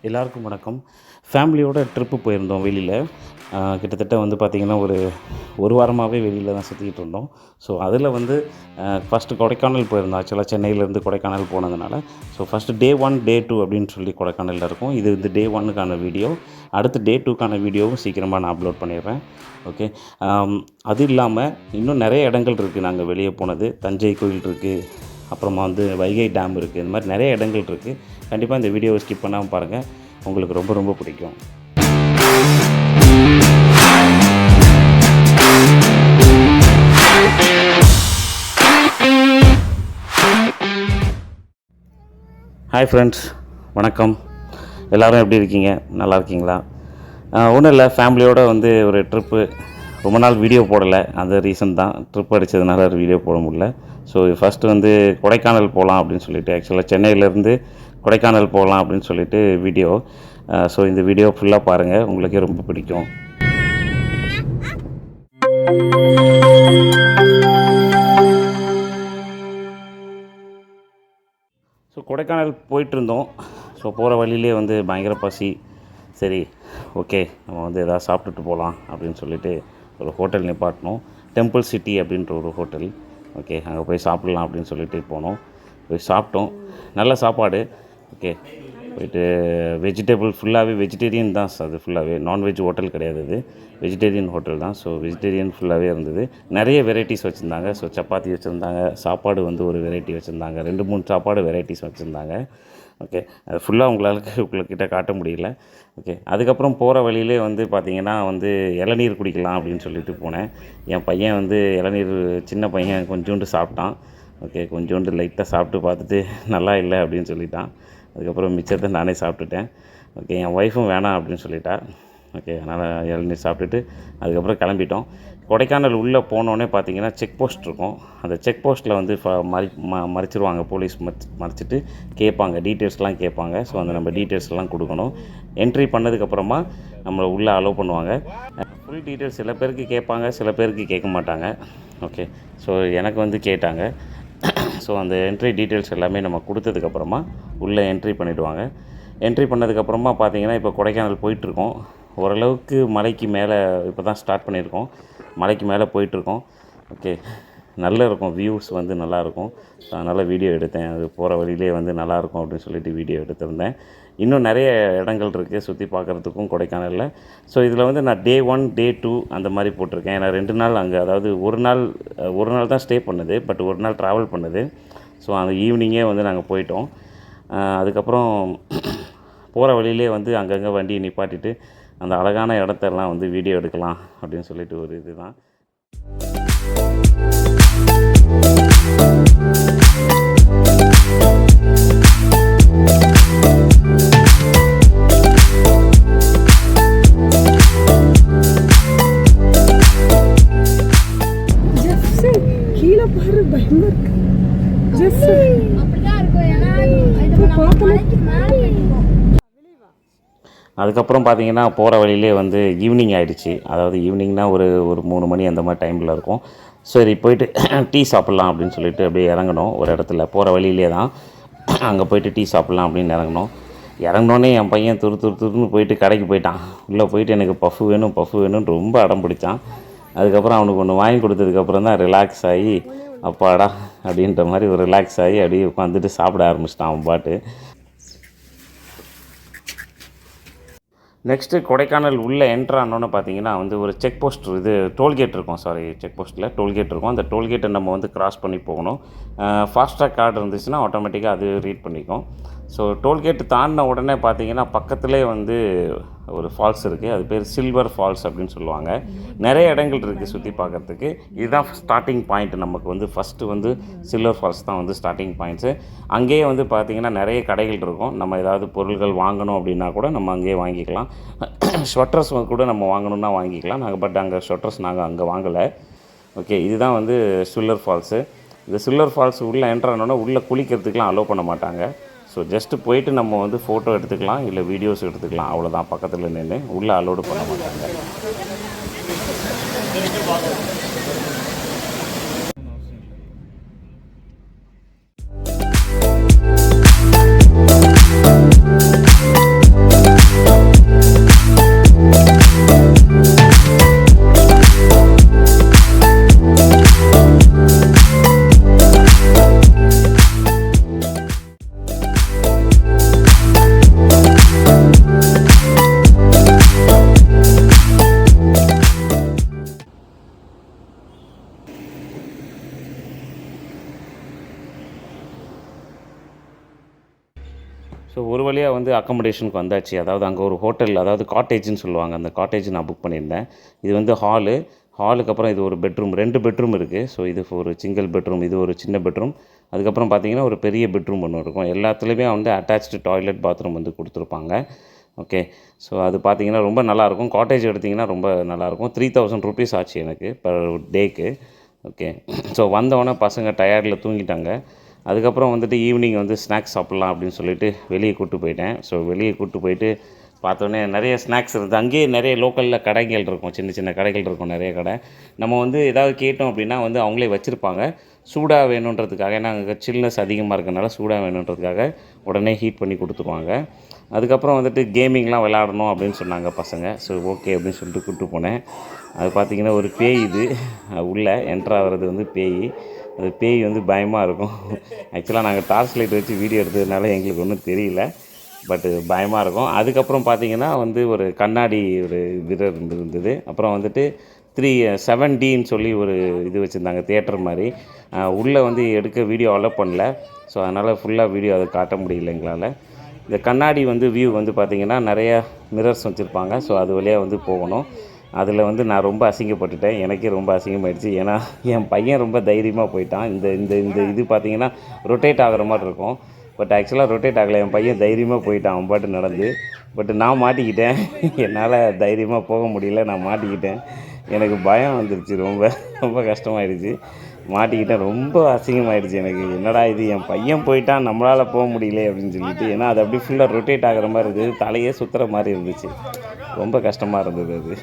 எல்லாருக்கும் வணக்கம். ஃபேமிலியோட ட்ரிப்பு போயிருந்தோம் வெளியில். கிட்டத்தட்ட வந்து பார்த்திங்கன்னா ஒரு வாரமாகவே வெளியில் தான் சுற்றிக்கிட்டு இருந்தோம். ஸோ அதில் வந்து ஃபஸ்ட்டு கொடைக்கானல் போயிருந்தோம். ஆக்சுவலாக சென்னையிலேருந்து கொடைக்கானல் போனதுனால ஃபஸ்ட்டு டே 1 டே 2 அப்படின்னு சொல்லி கொடைக்கானலில் இருக்கும். இது வந்து டே 1க்கான வீடியோ. அடுத்து டே 2க்கான வீடியோவும் சீக்கிரமாக நான் அப்லோட் பண்ணிடுறேன். ஓகே. அது இல்லாமல் இன்னும் நிறைய இடங்கள் இருக்குது நாங்கள் வெளியே போனது. தஞ்சை கோயில் இருக்குது, அப்புறமா வந்து வைகை டேம் இருக்குது. இந்த மாதிரி நிறைய இடங்கள் இருக்குது. கண்டிப்பாக இந்த வீடியோவை ஸ்கிப் பண்ணாமல் பாருங்கள், உங்களுக்கு ரொம்ப ரொம்ப பிடிக்கும். ஹாய் ஃப்ரெண்ட்ஸ், வணக்கம். எல்லோரும் எப்படி இருக்கீங்க? நல்லா இருக்கீங்களா? ஒன்றும் இல்லை, ஃபேமிலியோடு வந்து ஒரு ட்ரிப்பு. ரொம்ப நாள் வீடியோ போடலை, அந்த ரீசன் தான். ட்ரிப் அடித்ததுனால வீடியோ போட முடியல. ஃபஸ்ட்டு வந்து கொடைக்கானல் போகலாம் அப்படின்னு சொல்லிட்டு, ஆக்சுவலாக சென்னையிலேருந்து கொடைக்கானல் போகலாம் அப்படின்னு சொல்லிட்டு வீடியோ. இந்த வீடியோ ஃபுல்லாக பாருங்கள், உங்களுக்கே ரொம்ப பிடிக்கும். கொடைக்கானல் போயிட்டுருந்தோம். போகிற வழியிலே வந்து பயங்கர பசி. சரி, ஓகே, நம்ம வந்து எதாவது சாப்பிட்டுட்டு போகலாம் அப்படின்னு சொல்லிட்டு ஒரு ஹோட்டல் நிப்பாட்டினோம். டெம்பிள் சிட்டி அப்படின்ற ஒரு ஹோட்டல். ஓகே, அங்கே போய் சாப்பிட்லாம் அப்படின்னு சொல்லிட்டு போனோம். போய் சாப்பிட்டோம். நல்ல சாப்பாடு. ஓகே, போயிட்டு வெஜிடபிள் ஃபுல்லாகவே வெஜிடேரியன் தான். அது ஃபுல்லாகவே நான்வெஜ் ஹோட்டல் கிடையாது, அது வெஜிடேரியன் ஹோட்டல் தான். வெஜிடேரியன் ஃபுல்லாகவே இருந்தது. நிறைய வெரைட்டிஸ் வச்சுருந்தாங்க. சப்பாத்தி வச்சுருந்தாங்க, சாப்பாடு வந்து ஒரு வெரைட்டி வச்சுருந்தாங்க, 2-3 சாப்பாடு வெரைட்டிஸ் வச்சுருந்தாங்க. ஓகே, அது ஃபுல்லாக உங்கள்கிட்ட காட்ட முடியல. ஓகே, அதுக்கப்புறம் போகிற வழியிலே வந்து பார்த்திங்கன்னா வந்து இளநீர் குடிக்கலாம் அப்படின்னு சொல்லிட்டு போனேன். என் பையன் வந்து இளநீர், சின்ன பையன் கொஞ்சோண்டு சாப்பிட்டான். ஓகே, கொஞ்சோண்டு லைட்டாக சாப்பிட்டு பார்த்துட்டு நல்லா இல்லை அப்படின்னு சொல்லிட்டான். அதுக்கப்புறம் மிச்சத்தை நானே சாப்பிட்டுட்டேன். ஓகே, என் ஒய்ஃபும் வேணாம் அப்படின்னு சொல்லிட்டா. ஓகே, அதனால் இளநீர் சாப்பிட்டுட்டு அதுக்கப்புறம் கிளம்பிட்டோம். கொடைக்கானல் உள்ளே போனோடனே பார்த்திங்கன்னா செக் போஸ்ட் இருக்கும். அந்த செக் போஸ்ட்டில் வந்து மறைச்சிருவாங்க, போலீஸ் மறைச்சிட்டு கேட்பாங்க, டீட்டெயில்ஸ்லாம் கேட்பாங்க. அந்த நம்ம டீட்டெயில்ஸ்லாம் கொடுக்கணும். என்ட்ரி பண்ணதுக்கப்புறமா நம்மளை உள்ளே அலோவ் பண்ணுவாங்க. ஃபுல் டீட்டெயில்ஸ் சில பேருக்கு கேட்பாங்க, சில பேருக்கு கேட்க மாட்டாங்க. ஓகே, எனக்கு வந்து கேட்டாங்க. அந்த என்ட்ரி டீட்டெயில்ஸ் எல்லாமே நம்ம கொடுத்ததுக்கப்புறமா உள்ளே என்ட்ரி பண்ணிவிடுவாங்க. என்ட்ரி பண்ணதுக்கப்புறமா பார்த்திங்கன்னா இப்போ கொடைக்கானல் போயிட்டுருக்கோம். ஓரளவுக்கு மலைக்கு மேலே இப்போ தான் ஸ்டார்ட் பண்ணியிருக்கோம். மலைக்கு மேலே போயிட்டுருக்கோம். ஓகே, நல்லா இருக்கும், வியூஸ் வந்து நல்லாயிருக்கும். அதனால் வீடியோ எடுத்தேன். அது போகிற வழியிலே வந்து நல்லாயிருக்கும் அப்படின்னு சொல்லிட்டு வீடியோ எடுத்திருந்தேன். இன்னும் நிறைய இடங்கள் இருக்குது சுற்றி பார்க்குறதுக்கும் கொடைக்கானலில். இதில் வந்து நான் டே 1 டே 2 அந்த மாதிரி போட்டிருக்கேன். ஏன்னா 2 நாள் அங்கே, அதாவது ஒரு நாள் தான் ஸ்டே பண்ணது, பட் ஒரு நாள் ட்ராவல் பண்ணது. அந்த ஈவினிங்கே வந்து நாங்கள் போயிட்டோம். அதுக்கப்புறம் போகிற வழியிலே வந்து அங்கங்கே வண்டியை நிப்பாட்டிட்டு அந்த அழகான இடத்தெல்லாம் வந்து வீடியோ எடுக்கலாம் அப்படின்னு சொல்லிட்டு ஒரு இது தான். கீழே பாரு, பயமா இருக்கு. அதுக்கப்புறம் பார்த்திங்கன்னா போகிற வழியிலே வந்து ஈவினிங் ஆகிடுச்சு. அதாவது ஈவினிங்னால் ஒரு 3 மணி அந்த மாதிரி டைமில் இருக்கும். சரி, போயிட்டு டீ சாப்பிட்லாம் அப்படின்னு சொல்லிட்டு அப்படியே இறங்கணும் ஒரு இடத்துல. போகிற வழியிலே தான் அங்கே போயிட்டு டீ சாப்பிட்லாம் அப்படின்னு இறங்கினோடனே என் பையன் துருன்னு போயிட்டு கடைக்கு போயிட்டான். உள்ளே போயிட்டு எனக்கு பஃப் வேணும்னு ரொம்ப அடம் பிடிச்சான். அதுக்கப்புறம் அவனுக்கு ஒன்று வாங்கி கொடுத்ததுக்கப்புறம் தான் ரிலாக்ஸ் ஆகி, அப்பாடா அப்படின்ற மாதிரி ஒரு ரிலாக்ஸ் ஆகி அப்படியே உட்காந்துட்டு சாப்பிட ஆரம்பிச்சிட்டான் அவன் பாட்டு. நெக்ஸ்ட்டு கொடைக்கானல் உள்ளே என்ட்ரானோன்னு பார்த்தீங்கன்னா வந்து ஒரு செக் போஸ்ட், இது டோல்கேட் இருக்கும். செக் போஸ்ட்டில் டோல்கேட் இருக்கும். அந்த டோல்கேட்டை நம்ம வந்து கிராஸ் பண்ணி போகணும். ஃபாஸ்ட்ராக் கார்டு இருந்துச்சுன்னா ஆட்டோமேட்டிக்காக அது ரீட் பண்ணிக்கும். டோல்கேட்டு தாண்டின உடனே பார்த்தீங்கன்னா பக்கத்துலேயே வந்து ஒரு ஃபால்ஸ் இருக்குது. அது பேர் சில்வர் ஃபால்ஸ் அப்படின்னு சொல்லுவாங்க. நிறைய இடங்கள் இருக்குது சுற்றி பார்க்குறதுக்கு. இதுதான் ஸ்டார்டிங் பாயிண்ட். நமக்கு வந்து ஃபஸ்ட்டு வந்து சில்வர் ஃபால்ஸ் தான் வந்து ஸ்டார்டிங் பாயிண்ட்ஸு. அங்கேயே வந்து பார்த்திங்கன்னா நிறைய கடைகள் இருக்கும். நம்ம ஏதாவது பொருள்கள் வாங்கணும் அப்படின்னா கூட நம்ம அங்கேயே வாங்கிக்கலாம். ஸ்வெட்டர்ஸ் கூட நம்ம வாங்கணுன்னா வாங்கிக்கலாம். பட் அங்கே ஸ்வெட்டர்ஸ் நாங்கள் அங்கே வாங்கலை. ஓகே, இதுதான் வந்து சில்வர் ஃபால்ஸு. இந்த சில்வர் ஃபால்ஸ் உள்ளே என்ட்ரானோன்னா உள்ளே குளிக்கிறதுக்கெலாம் அலோவ் பண்ண மாட்டாங்க. ஜஸ்ட்டு போயிட்டு நம்ம வந்து ஃபோட்டோ எடுத்துக்கலாம், இல்லை வீடியோஸ் எடுத்துக்கலாம், அவ்வளோதான். பக்கத்தில் நின்று உள்ளே அலோடு பண்ண மாட்டாங்க. வந்து அக்கமடேஷனுக்கு வந்தாச்சு. அதாவது அங்கே ஒரு ஹோட்டல், அதாவது காட்டேஜ்னு சொல்லுவாங்க, அந்த காட்டேஜ் நான் புக் பண்ணியிருந்தேன். இது வந்து ஹாலுக்கு அப்புறம் இது ஒரு பெட்ரூம், 2 பெட்ரூம் இருக்குது. ஸோ இது ஒரு சிங்கிள் பெட்ரூம், இது ஒரு சின்ன பெட்ரூம். அதுக்கப்புறம் பார்த்தீங்கன்னா ஒரு பெரிய பெட்ரூம் ஒன்று இருக்கும். எல்லாத்துலேயுமே வந்து அட்டாச்டு டாய்லெட், பாத்ரூம் வந்து கொடுத்துருப்பாங்க. ஓகே. ஸோ அது பார்த்தீங்கன்னா ரொம்ப நல்லாயிருக்கும். காட்டேஜ் எடுத்திங்கன்னா ரொம்ப நல்லாயிருக்கும். 3000 ருபீஸ் ஆச்சு எனக்கு பர் டேக்கு. ஓகே. ஸோ வந்தோடனே பசங்க டயர்டில் தூங்கிட்டாங்க. அதுக்கப்புறம் வந்துட்டு ஈவினிங் வந்து ஸ்நாக்ஸ் சாப்பிட்லாம் அப்படின்னு சொல்லிட்டு வெளியே கூப்பிட்டு போயிட்டேன். ஸோ வெளியே கூப்பிட்டு போயிட்டு பார்த்தோன்னே நிறைய ஸ்நாக்ஸ் இருந்தது. அங்கேயே நிறைய லோக்கலில் கடைகள் இருக்கும், சின்ன சின்ன கடைகள் இருக்கும், நிறைய கடை. நம்ம வந்து ஏதாவது கேட்டோம் அப்படின்னா வந்து அவங்களே வச்சுருப்பாங்க. சூடாக வேணுன்றதுக்காக, ஏன்னா அங்கே சில்னஸ் அதிகமாக இருக்கனால சூடாக வேணுன்றதுக்காக உடனே ஹீட் பண்ணி கொடுத்துருவாங்க. அதுக்கப்புறம் வந்துட்டு கேமிங்லாம் விளையாடணும் அப்படின்னு சொன்னாங்க பசங்க. ஸோ ஓகே அப்படின்னு சொல்லிட்டு கூப்பிட்டு போனேன். அது பார்த்திங்கன்னா ஒரு பேய், இது உள்ளே என்ட்ராகிறது வந்து பேய். அது பேய் வந்து பயமாக இருக்கும். ஆக்சுவலாக நாங்கள் டார்ச் லைட் வச்சு வீடியோ எடுத்ததுனால எங்களுக்கு ஒன்றும் தெரியல, பட்டு பயமாக இருக்கும். அதுக்கப்புறம் பார்த்திங்கன்னா வந்து ஒரு கண்ணாடி ஒரு மிரர் இருந்தது. அப்புறம் வந்துட்டு 7Dன்னு சொல்லி ஒரு இது வச்சுருந்தாங்க, தியேட்டர் மாதிரி. உள்ளே வந்து எடுக்க வீடியோ அலோவ் பண்ணல. ஸோ அதனால் ஃபுல்லாக வீடியோ அதை காட்ட முடியல எங்களால். இந்த கண்ணாடி வந்து வியூ வந்து பார்த்திங்கன்னா நிறையா மிரர்ஸ் வச்சுருப்பாங்க. ஸோ அது வழியாக வந்து போகணும். அதில் வந்து நான் ரொம்ப அசிங்கப்பட்டுட்டேன். எனக்கே ரொம்ப அசிங்கமாயிடுச்சு. ஏன்னா என் பையன் ரொம்ப தைரியமாக போயிட்டான். இந்த இந்த இந்த இது பார்த்திங்கன்னா ரொட்டேட் ஆகிற மாதிரி இருக்கும். பட் ஆக்சுவலாக ரொட்டேட் ஆகலை. என் பையன் தைரியமாக போயிட்டான் அவன் பாட்டு நடந்து. பட் நான் மாட்டிக்கிட்டேன். என்னால் தைரியமாக போக முடியல, நான் மாட்டிக்கிட்டேன். எனக்கு பயம் வந்துருச்சு, ரொம்ப ரொம்ப கஷ்டமாயிடுச்சு. மாட்டிக்கிட்டேன், ரொம்ப அசிங்கமாயிடுச்சு எனக்கு. என்னடா இது, என் பையன் போயிட்டான், நம்மளால் போக முடியல அப்படின்னு சொல்லிட்டு. ஏன்னா அது அப்படியே ஃபுல்லாக ரொட்டேட் ஆகிற மாதிரி இருந்தது, தலையே சுற்றுற மாதிரி இருந்துச்சு. ரொம்ப கஷ்டமாக இருந்தது அது.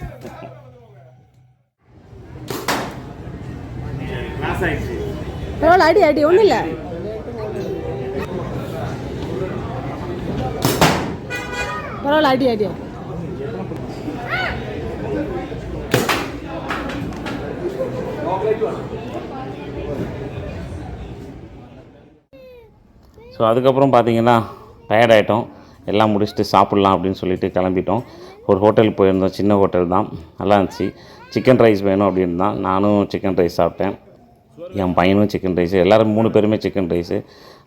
பரவாயில்ல, அடி அடி ஒன்றும் இல்லை. பரவாயில்ல, அடி அடி. ஸோ அதுக்கப்புறம் பார்த்திங்கன்னா டயர்ட் ஆகிட்டோம். எல்லாம் முடிச்சுட்டு சாப்பிட்லாம் அப்படின்னு சொல்லிட்டு கிளம்பிட்டோம். ஒரு ஹோட்டலுக்கு போயிருந்தோம், சின்ன ஹோட்டல் தான், நல்லா இருந்துச்சு. சிக்கன் ரைஸ் வேணும் அப்படின்னு தான் நானும் சிக்கன் ரைஸ் சாப்பிட்டேன். என் பையனும் சிக்கன் ரைஸு, எல்லோரும் 3 பேருமே சிக்கன் ரைஸு.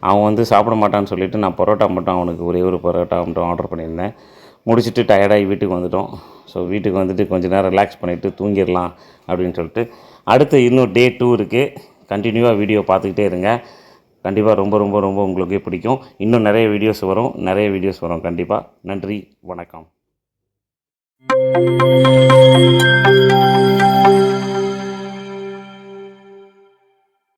அவன் வந்து சாப்பிட மாட்டான்னு சொல்லிவிட்டு நான் பரோட்டா மட்டும், அவனுக்கு ஒரே ஒரு பரோட்டா மட்டும் ஆர்டர் பண்ணியிருந்தேன். முடிச்சுட்டு டயர்டாகி வீட்டுக்கு வந்துவிட்டோம். ஸோ வீட்டுக்கு வந்துட்டு கொஞ்சம் நேரம் ரிலாக்ஸ் பண்ணிவிட்டு தூங்கிடலாம் அப்படின்னு சொல்லிட்டு, அடுத்து இன்னும் டே 2 இருக்குது. கண்டினியூவாக வீடியோ பார்த்துக்கிட்டே இருங்க. கண்டிப்பாக ரொம்ப ரொம்ப ரொம்ப உங்களுக்கே பிடிக்கும். இன்னும் நிறைய வீடியோஸ் வரும் கண்டிப்பாக. நன்றி, வணக்கம்.